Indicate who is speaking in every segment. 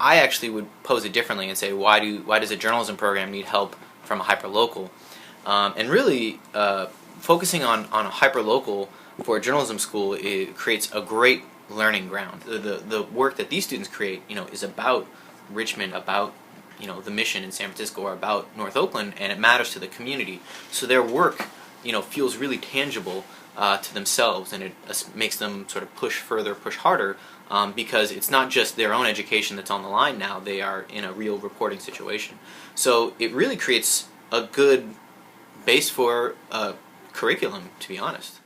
Speaker 1: I actually would pose it differently and say, why does a journalism program need help from a hyperlocal? And really, focusing on a hyperlocal for a journalism school, it creates a great learning ground. The work that these students create, is about Richmond, about the mission in San Francisco, or about North Oakland, and it matters to the community. So their work, feels really tangible to themselves, and it makes them sort of push further, push harder, because it's not just their own education that's on the line now. They are in a real reporting situation. So it really creates a good base for a curriculum, to be honest.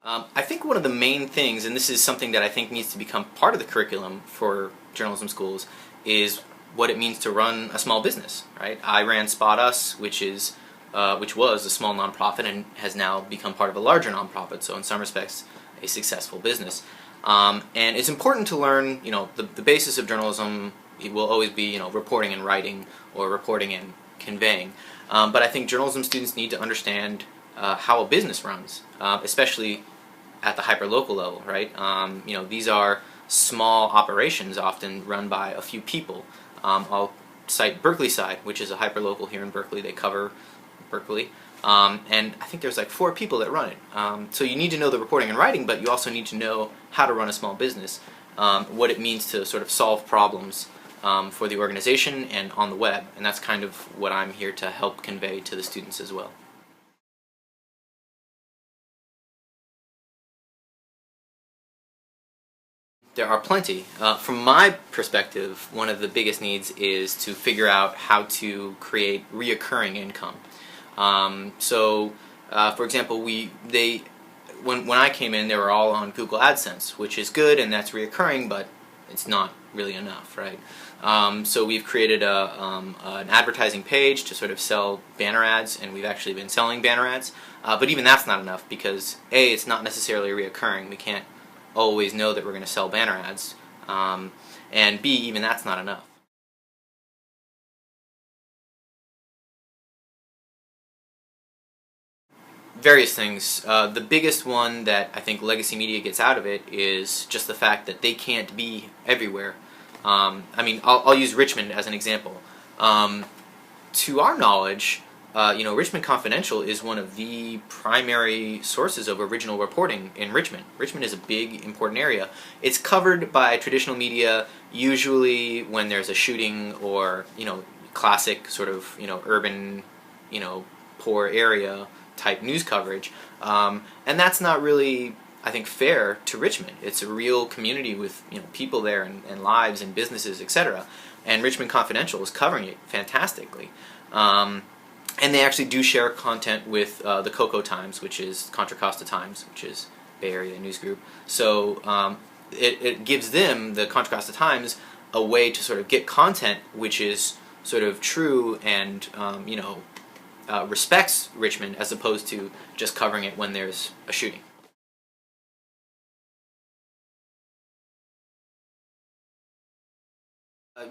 Speaker 1: I think one of the main things, and this is something that I think needs to become part of the curriculum for journalism schools, is what it means to run a small business. Right? I ran Spot Us, which was a small nonprofit and has now become part of a larger nonprofit. So in some respects, a successful business. And it's important to learn, the basis of journalism. It will always be, reporting and writing, or reporting and conveying. But I think journalism students need to understand how a business runs, especially at the hyperlocal level, right? These are small operations, often run by a few people. I'll cite Berkeley Side, which is a hyperlocal here in Berkeley. They cover Berkeley, and I think there's like 4 people that run it. So you need to know the reporting and writing, but you also need to know how to run a small business, what it means to sort of solve problems for the organization and on the web, and that's kind of what I'm here to help convey to the students as well. There are plenty. From my perspective, one of the biggest needs is to figure out how to create reoccurring income. For example, when I came in, they were all on Google AdSense, which is good and that's reoccurring, but it's not really enough, right? So we've created an advertising page to sort of sell banner ads, and we've actually been selling banner ads. But even that's not enough because A, it's not necessarily reoccurring. We can't always know that we're going to sell banner ads, and B, even that's not enough. Various things. The biggest one that I think legacy media gets out of it is just the fact that they can't be everywhere. I'll use Richmond as an example. To our knowledge, Richmond Confidential is one of the primary sources of original reporting in Richmond. Richmond is a big, important area. It's covered by traditional media, usually when there's a shooting or, classic sort of, urban, poor area type news coverage. And that's not really, I think, fair to Richmond. It's a real community with, people there and lives and businesses, etc. And Richmond Confidential is covering it fantastically. And they actually do share content with the Cocoa Times, which is Contra Costa Times, which is Bay Area news group. So it gives them, the Contra Costa Times, a way to sort of get content which is sort of true and respects Richmond, as opposed to just covering it when there's a shooting.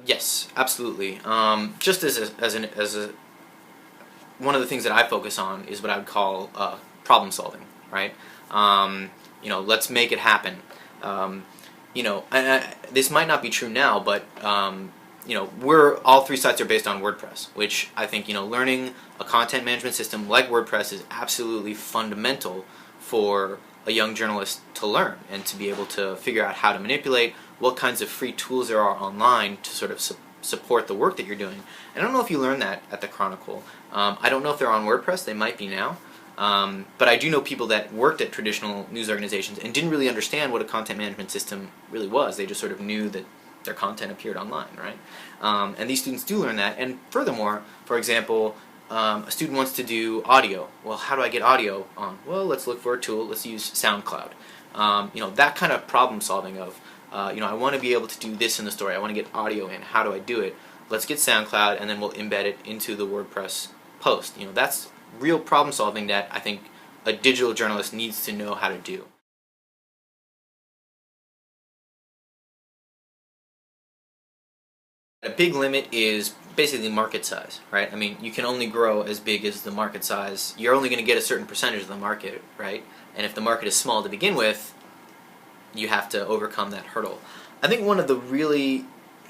Speaker 1: Yes, absolutely. Just as a one of the things that I focus on is what I would call problem solving, right? Let's make it happen. This might not be true now, but all 3 sites are based on WordPress, which I think learning a content management system like WordPress is absolutely fundamental for a young journalist to learn and to be able to figure out how to manipulate, what kinds of free tools there are online to sort of support the work that you're doing. And I don't know if you learned that at the Chronicle. I don't know if they're on WordPress. They might be now. But I do know people that worked at traditional news organizations and didn't really understand what a content management system really was. They just sort of knew that their content appeared online, right? And these students do learn that. And furthermore, for example, a student wants to do audio. Well, how do I get audio on? Well, let's look for a tool. Let's use SoundCloud. That kind of problem solving of, I want to be able to do this in the story. I want to get audio in. How do I do it? Let's get SoundCloud, and then we'll embed it into the WordPress post. That's real problem solving that I think a digital journalist needs to know how to do. A big limit is basically market size, right? You can only grow as big as the market size. You're only going to get a certain percentage of the market, right? And if the market is small to begin with, you have to overcome that hurdle. I think one of the really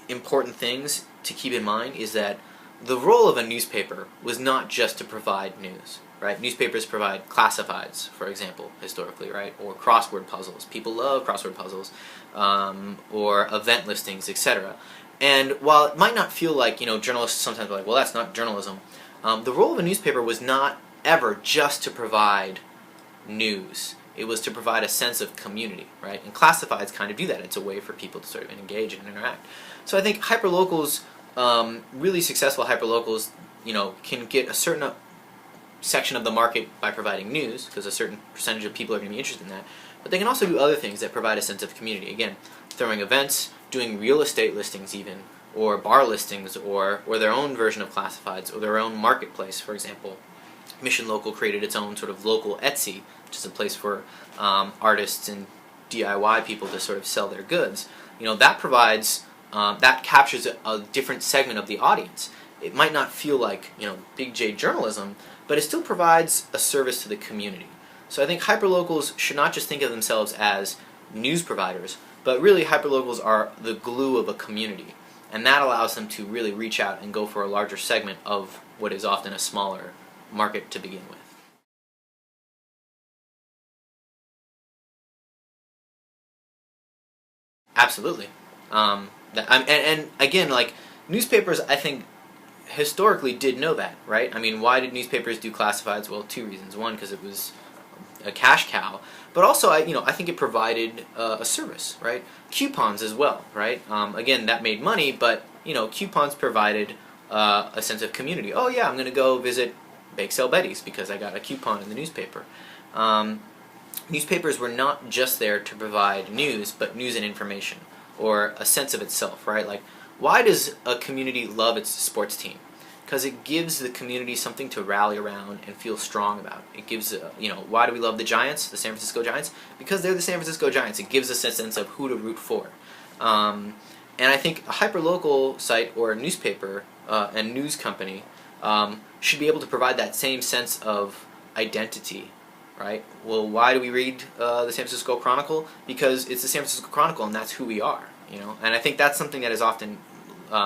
Speaker 1: important things to keep in mind is that the role of a newspaper was not just to provide news, right? Newspapers provide classifieds, for example, historically, right? Or crossword puzzles. People love crossword puzzles, or event listings, etc. And while it might not feel like, journalists sometimes are like, well, that's not journalism, the role of a newspaper was not ever just to provide news. It was to provide a sense of community, right? And classifieds kind of do that. It's a way for people to sort of engage and interact. So I think hyperlocals, really successful hyperlocals, can get a certain section of the market by providing news, because a certain percentage of people are going to be interested in that. But they can also do other things that provide a sense of community. Again, throwing events, doing real estate listings even, or bar listings, or their own version of classifieds, or their own marketplace, for example. Mission Local created its own sort of local Etsy, which is a place for artists and DIY people to sort of sell their goods. That provides, that captures a different segment of the audience. It might not feel like, big J journalism, but it still provides a service to the community. So I think hyperlocals should not just think of themselves as news providers, but really hyperlocals are the glue of a community. And that allows them to really reach out and go for a larger segment of what is often a smaller market to begin with. Absolutely. And again, like, newspapers, I think, historically did know that, right? I mean, why did newspapers do classifieds? Well, two reasons. One, because it was a cash cow, but also, I think it provided a service, right? Coupons as well, right? Again, that made money, but, coupons provided a sense of community. Oh yeah, I'm going to go visit Bake Sale Betty's because I got a coupon in the newspaper. Newspapers were not just there to provide news, but news and information, or a sense of itself, right? Like, why does a community love its sports team? Because it gives the community something to rally around and feel strong about. It gives, why do we love the Giants, the San Francisco Giants? Because they're the San Francisco Giants. It gives us a sense of who to root for. And I think a hyperlocal site or a newspaper and news company should be able to provide that same sense of identity, right? Well, why do we read the San Francisco Chronicle? Because it's the San Francisco Chronicle, and that's who we are, And I think that's something that is often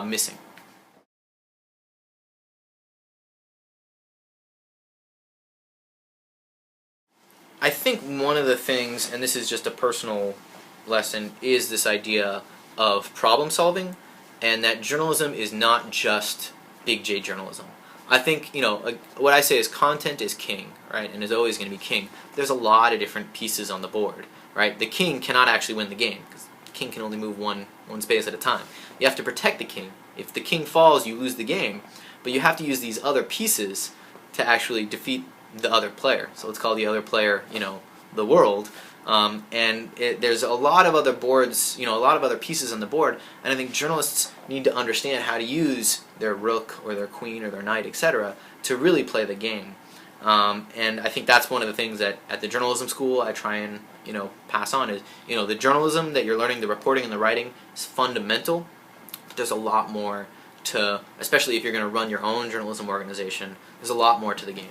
Speaker 1: missing. I think one of the things, and this is just a personal lesson, is this idea of problem solving, and that journalism is not just big J journalism. I think, what I say is content is king, right, and is always going to be king. There's a lot of different pieces on the board, right? The king cannot actually win the game, because the king can only move one space at a time. You have to protect the king. If the king falls, you lose the game, but you have to use these other pieces to actually defeat the other player. So let's call the other player, the world. There's a lot of other boards, a lot of other pieces on the board, and I think journalists need to understand how to use their rook or their queen or their knight, etc., to really play the game. And I think that's one of the things that at the journalism school I try and pass on is, the journalism that you're learning, the reporting and the writing is fundamental, but there's a lot more to, especially if you're going to run your own journalism organization, there's a lot more to the game.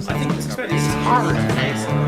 Speaker 2: I think it's hard.